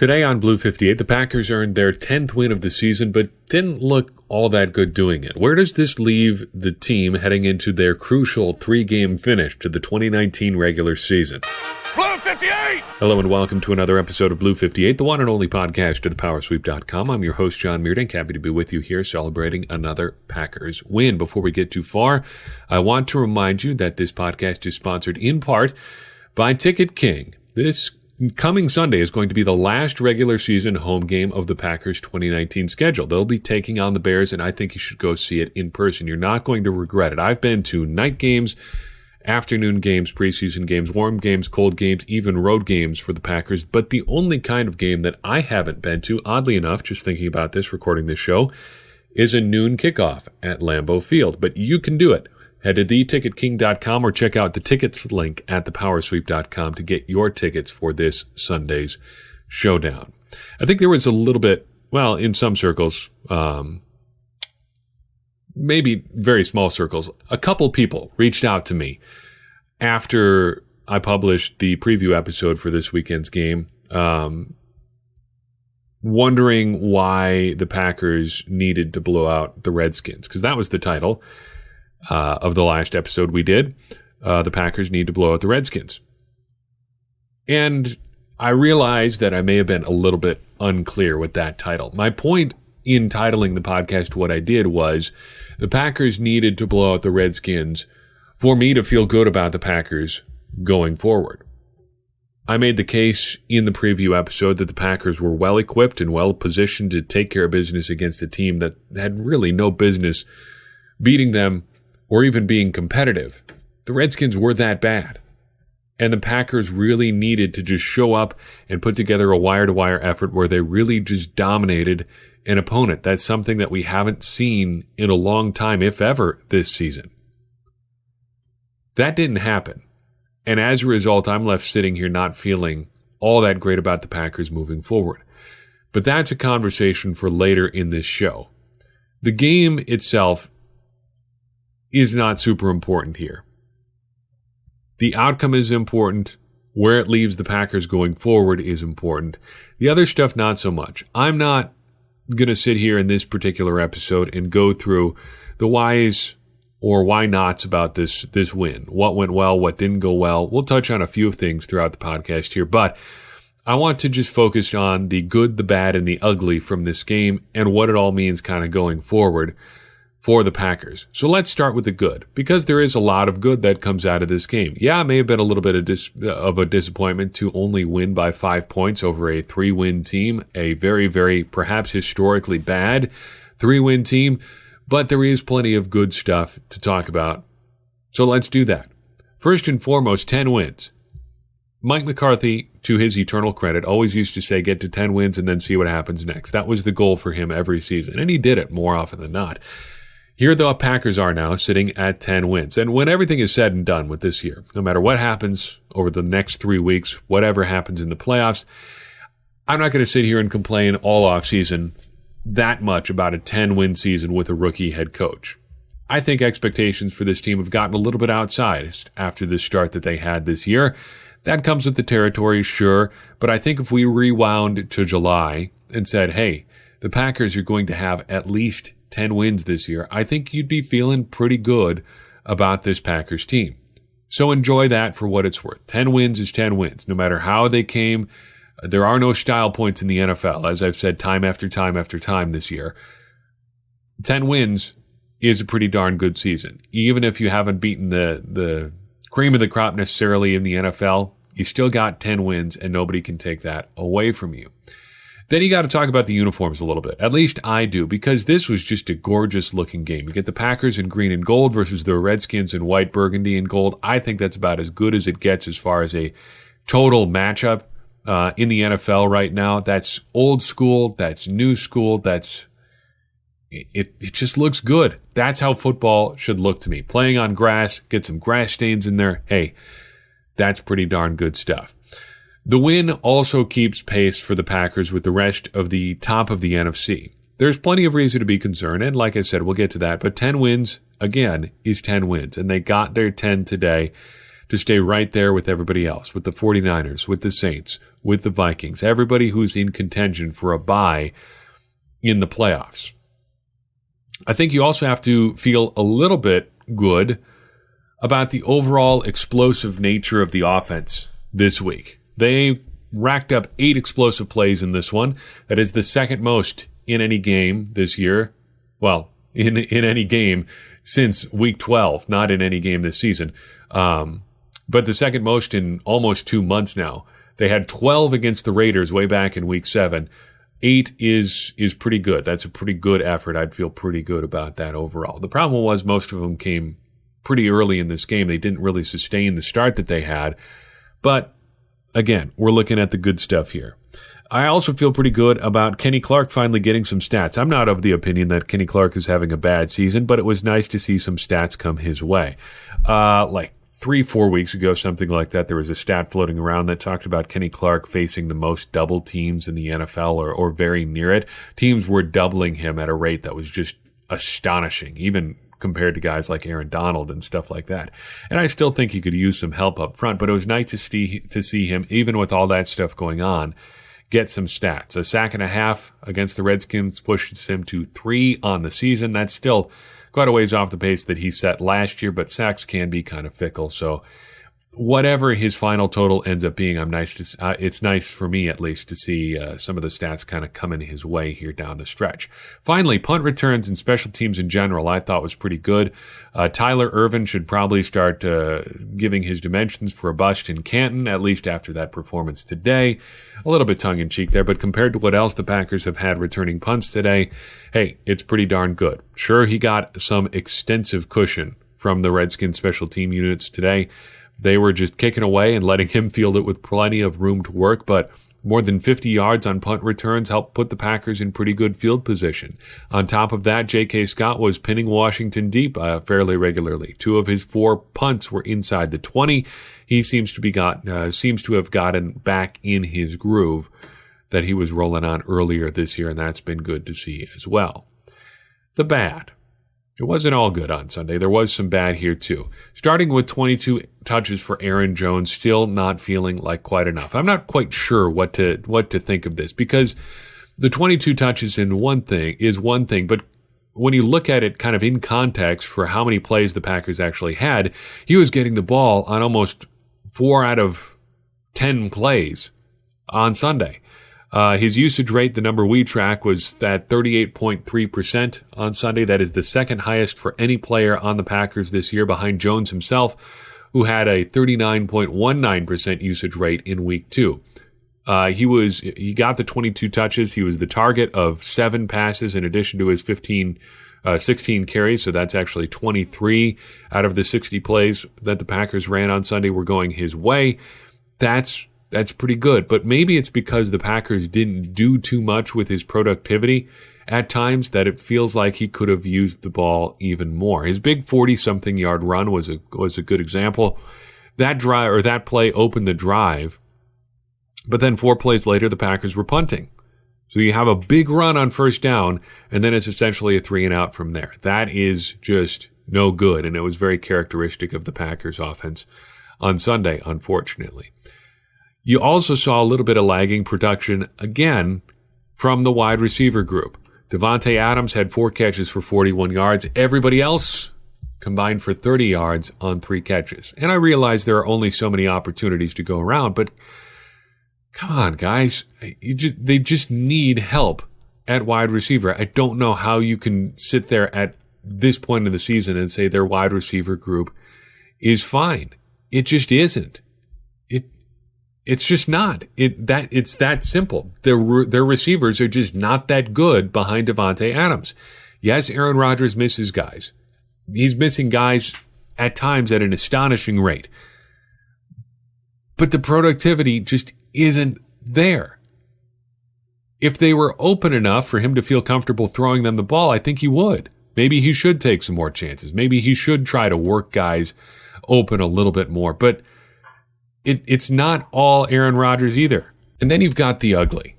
Today on Blue 58, the Packers earned their 10th win of the season, but didn't look all that good doing it. Where does this leave the team heading into their crucial 3-game finish to the 2019 regular season? Blue 58! Hello and welcome to another episode of Blue 58, the one and only podcast to thepowersweep.com. I'm your host, John Meerdink. Happy to be with you here celebrating another Packers win. Before we get too far, I want to remind you that this podcast is sponsored in part by Ticket King. This coming Sunday is going to be the last regular season home game of the Packers 2019 schedule. They'll be taking on the Bears, and I think you should go see it in person. You're not going to regret it. I've been to night games, afternoon games, preseason games, warm games, cold games, even road games for the Packers. But the only kind of game that I haven't been to, oddly enough, just thinking about this, recording this show, is a noon kickoff at Lambeau Field. But you can do it. Head to theticketking.com or check out the tickets link at thepowersweep.com to get your tickets for this Sunday's showdown. I think there was a little bit, well, in some circles, maybe very small circles, a couple people reached out to me after I published the preview episode for this weekend's game, wondering why the Packers needed to blow out the Redskins, because that was the title of the last episode we did. The Packers need to blow out the Redskins. And I realized that I may have been a little bit unclear with that title. My point in titling the podcast what I did was the Packers needed to blow out the Redskins for me to feel good about the Packers going forward. I made the case in the preview episode that the Packers were well equipped and well positioned to take care of business against a team that had really no business beating them or even being competitive. The Redskins were that bad. And the Packers really needed to just show up and put together a wire-to-wire effort where they really just dominated an opponent. That's something that we haven't seen in a long time, if ever, this season. That didn't happen. And as a result, I'm left sitting here not feeling all that great about the Packers moving forward. But that's a conversation for later in this show. The game itself is not super important here. The outcome is important. Where it leaves the Packers going forward is important. The other stuff, not so much. I'm not going to sit here in this particular episode and go through the whys or why nots about this win. What went well, what didn't go well. We'll touch on a few things throughout the podcast here, but I want to just focus on the good, the bad, and the ugly from this game and what it all means kind of going forward for the Packers. So let's start with the good, because there is a lot of good that comes out of this game. Yeah, it may have been a little bit of a disappointment to only win by 5 points over a 3-win team, a very, very perhaps historically bad 3-win team, but there is plenty of good stuff to talk about. So let's do that. First and foremost, 10 wins. Mike McCarthy, to his eternal credit, always used to say get to 10 wins and then see what happens next. That was the goal for him every season, and he did it more often than not. Here the Packers are now sitting at 10 wins. And when everything is said and done with this year, no matter what happens over the next 3 weeks, whatever happens in the playoffs, I'm not going to sit here and complain all offseason that much about a 10-win season with a rookie head coach. I think expectations for this team have gotten a little bit outsized after the start that they had this year. That comes with the territory, sure, but I think if we rewound to July and said, hey, the Packers are going to have at least 10 wins this year, I think you'd be feeling pretty good about this Packers team. So enjoy that for what it's worth. 10 wins is 10 wins, no matter how they came. There are no style points in the NFL, as I've said time after time after time this year. 10 wins is a pretty darn good season. Even if you haven't beaten the cream of the crop necessarily in the NFL, you still got 10 wins, and nobody can take that away from you. Then you got to talk about the uniforms a little bit. At least I do, because this was just a gorgeous looking game. You get the Packers in green and gold versus the Redskins in white, burgundy, and gold. I think that's about as good as it gets as far as a total matchup in the NFL right now. That's old school. That's new school. It just looks good. That's how football should look to me. Playing on grass, get some grass stains in there. Hey, that's pretty darn good stuff. The win also keeps pace for the Packers with the rest of the top of the NFC. There's plenty of reason to be concerned, and like I said, we'll get to that, but 10 wins, again, is 10 wins, and they got their 10 today to stay right there with everybody else, with the 49ers, with the Saints, with the Vikings, everybody who's in contention for a bye in the playoffs. I think you also have to feel a little bit good about the overall explosive nature of the offense this week. They racked up 8 explosive plays in this one. That is the second most in any game this year. Well, in any game since week 12, not in any game this season. But the second most in almost 2 months now. They had 12 against the Raiders way back in week 7. 8 is pretty good. That's a pretty good effort. I'd feel pretty good about that overall. The problem was most of them came pretty early in this game. They didn't really sustain the start that they had. But again, we're looking at the good stuff here. I also feel pretty good about Kenny Clark finally getting some stats. I'm not of the opinion that Kenny Clark is having a bad season, but it was nice to see some stats come his way. Like 3-4 weeks ago, something like that, there was a stat floating around that talked about Kenny Clark facing the most double teams in the NFL or very near it. Teams were doubling him at a rate that was just astonishing, even compared to guys like Aaron Donald and stuff like that. And I still think he could use some help up front, but it was nice to see him, even with all that stuff going on, get some stats. A sack and a half against the Redskins pushes him to 3 on the season. That's still quite a ways off the pace that he set last year, but sacks can be kind of fickle. So whatever his final total ends up being, it's nice for me at least to see some of the stats kind of coming his way here down the stretch. Finally, punt returns and special teams in general I thought was pretty good. Tyler Ervin should probably start giving his dimensions for a bust in Canton, at least after that performance today. A little bit tongue-in-cheek there, but compared to what else the Packers have had returning punts today, hey, it's pretty darn good. Sure, he got some extensive cushion from the Redskins special team units today. They were just kicking away and letting him field it with plenty of room to work, but more than 50 yards on punt returns helped put the Packers in pretty good field position. On top of that, J.K. Scott was pinning Washington deep fairly regularly. 2 of his 4 punts were inside the 20. He seems to have gotten back in his groove that he was rolling on earlier this year, and that's been good to see as well. The bad. It wasn't all good on Sunday. There was some bad here too. Starting with 22 touches for Aaron Jones, still not feeling like quite enough. I'm not quite sure what to think of this, because the 22 touches is one thing, but when you look at it kind of in context for how many plays the Packers actually had, he was getting the ball on almost 4 out of 10 plays on Sunday. His usage rate, the number we track, was that 38.3% on Sunday. That is the second highest for any player on the Packers this year, behind Jones himself, who had a 39.19% usage rate in week 2. He got the 22 touches. He was the target of 7 passes in addition to his 16 carries. So that's actually 23 out of the 60 plays that the Packers ran on Sunday were going his way. That's pretty good, but maybe it's because the Packers didn't do too much with his productivity at times that it feels like he could have used the ball even more. His big 40-something yard run was a good example. That play opened the drive, but then 4 plays later the Packers were punting. So you have a big run on first down, and then it's essentially a 3-and-out from there. That is just no good, and it was very characteristic of the Packers offense on Sunday, unfortunately. You also saw a little bit of lagging production, again, from the wide receiver group. Davante Adams had 4 catches for 41 yards. Everybody else combined for 30 yards on 3 catches. And I realize there are only so many opportunities to go around, but come on, guys. They just need help at wide receiver. I don't know how you can sit there at this point in the season and say their wide receiver group is fine. It just isn't. It's just not. It's that simple. Their receivers are just not that good behind Davante Adams. Yes, Aaron Rodgers misses guys. He's missing guys at times at an astonishing rate. But the productivity just isn't there. If they were open enough for him to feel comfortable throwing them the ball, I think he would. Maybe he should take some more chances. Maybe he should try to work guys open a little bit more. But it's not all Aaron Rodgers either. And then you've got the ugly.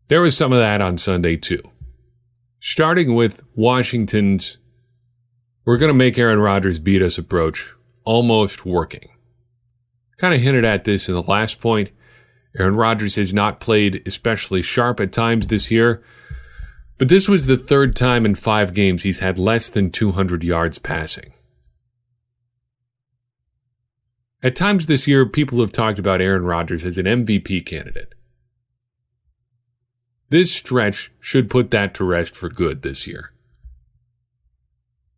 There was some of that on Sunday too. Starting with Washington's "we're going to make Aaron Rodgers beat us" approach almost working. Kind of hinted at this in the last point. Aaron Rodgers has not played especially sharp at times this year, but this was the third time in 5 games he's had less than 200 yards passing. At times this year, people have talked about Aaron Rodgers as an MVP candidate. This stretch should put that to rest for good this year.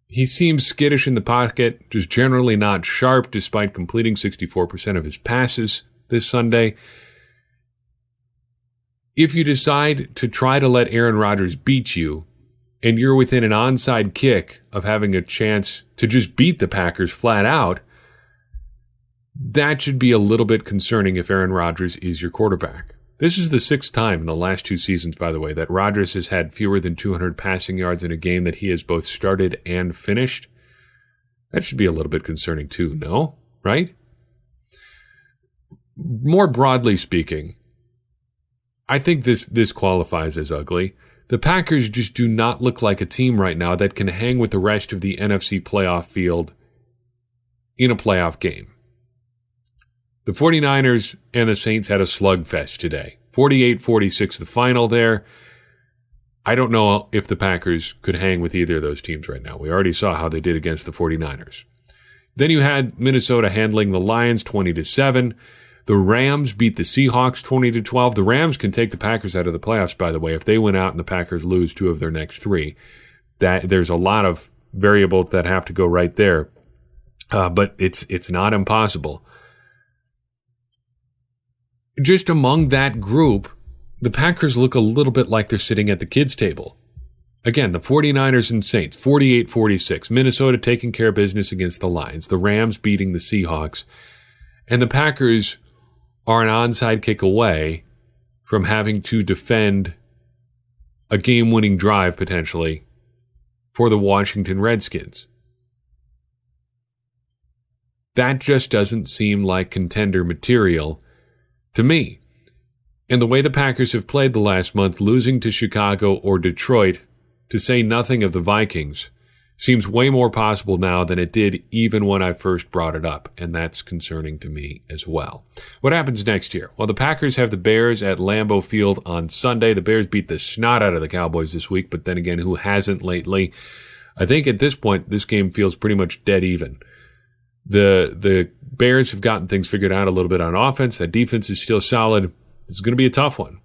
He seems skittish in the pocket, just generally not sharp despite completing 64% of his passes this Sunday. If you decide to try to let Aaron Rodgers beat you, and you're within an onside kick of having a chance to just beat the Packers flat out, that should be a little bit concerning if Aaron Rodgers is your quarterback. This is the 6th time in the last 2 seasons, by the way, that Rodgers has had fewer than 200 passing yards in a game that he has both started and finished. That should be a little bit concerning too, no? Right? More broadly speaking, I think this qualifies as ugly. The Packers just do not look like a team right now that can hang with the rest of the NFC playoff field in a playoff game. The 49ers and the Saints had a slugfest today. 48-46 the final there. I don't know if the Packers could hang with either of those teams right now. We already saw how they did against the 49ers. Then you had Minnesota handling the Lions 20-7. The Rams beat the Seahawks 20-12. The Rams can take the Packers out of the playoffs, by the way, if they win out and the Packers lose 2 of their next 3. There's a lot of variables that have to go right there, but it's not impossible. Just among that group, the Packers look a little bit like they're sitting at the kids' table. Again, the 49ers and Saints, 48-46. Minnesota taking care of business against the Lions. The Rams beating the Seahawks. And the Packers are an onside kick away from having to defend a game-winning drive, potentially, for the Washington Redskins. That just doesn't seem like contender material to me. And the way the Packers have played the last month, losing to Chicago or Detroit, to say nothing of the Vikings, seems way more possible now than it did even when I first brought it up, and that's concerning to me as well. What happens next year? Well, the Packers have the Bears at Lambeau Field on Sunday. The Bears beat the snot out of the Cowboys this week, but then again, who hasn't lately? I think at this point, this game feels pretty much dead even. The Bears have gotten things figured out a little bit on offense. That defense is still solid. This is going to be a tough one.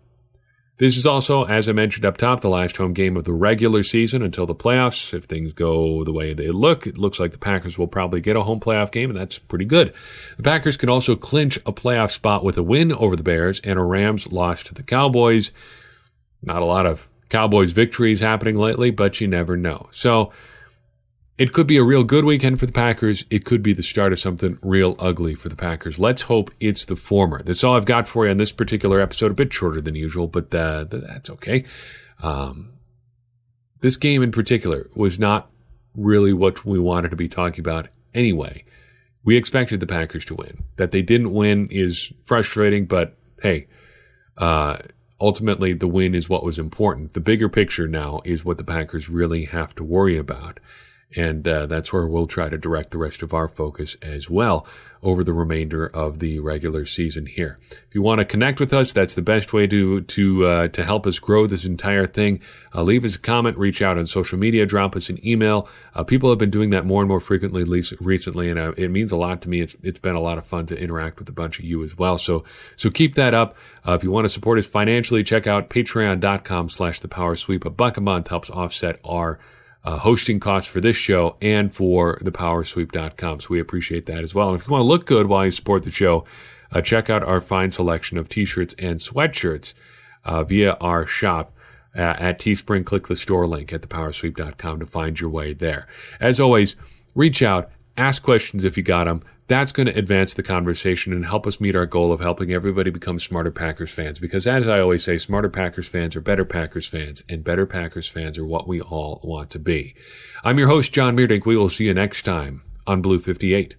This is also, as I mentioned up top, the last home game of the regular season until the playoffs. If things go the way they look, it looks like the Packers will probably get a home playoff game, and that's pretty good. The Packers can also clinch a playoff spot with a win over the Bears and a Rams loss to the Cowboys. Not a lot of Cowboys victories happening lately, but you never know. So it could be a real good weekend for the Packers. It could be the start of something real ugly for the Packers. Let's hope it's the former. That's all I've got for you on this particular episode. A bit shorter than usual, but that's okay. This game in particular was not really what we wanted to be talking about anyway. We expected the Packers to win. That they didn't win is frustrating, but hey, ultimately the win is what was important. The bigger picture now is what the Packers really have to worry about. And that's where we'll try to direct the rest of our focus as well over the remainder of the regular season here. If you want to connect with us, that's the best way to help us grow this entire thing. Leave us a comment, reach out on social media, drop us an email. People have been doing that more and more frequently recently, and it means a lot to me. It's been a lot of fun to interact with a bunch of you as well. So keep that up. If you want to support us financially, check out patreon.com/thepowersweep. $1 a month helps offset our hosting costs for this show and for thepowersweep.com. So we appreciate that as well. And if you want to look good while you support the show, check out our fine selection of t-shirts and sweatshirts via our shop at Teespring. Click the store link at thepowersweep.com to find your way there. As always, reach out, ask questions if you got them. That's going to advance the conversation and help us meet our goal of helping everybody become smarter Packers fans. Because as I always say, smarter Packers fans are better Packers fans, and better Packers fans are what we all want to be. I'm your host, John Meerdink. We will see you next time on Blue 58.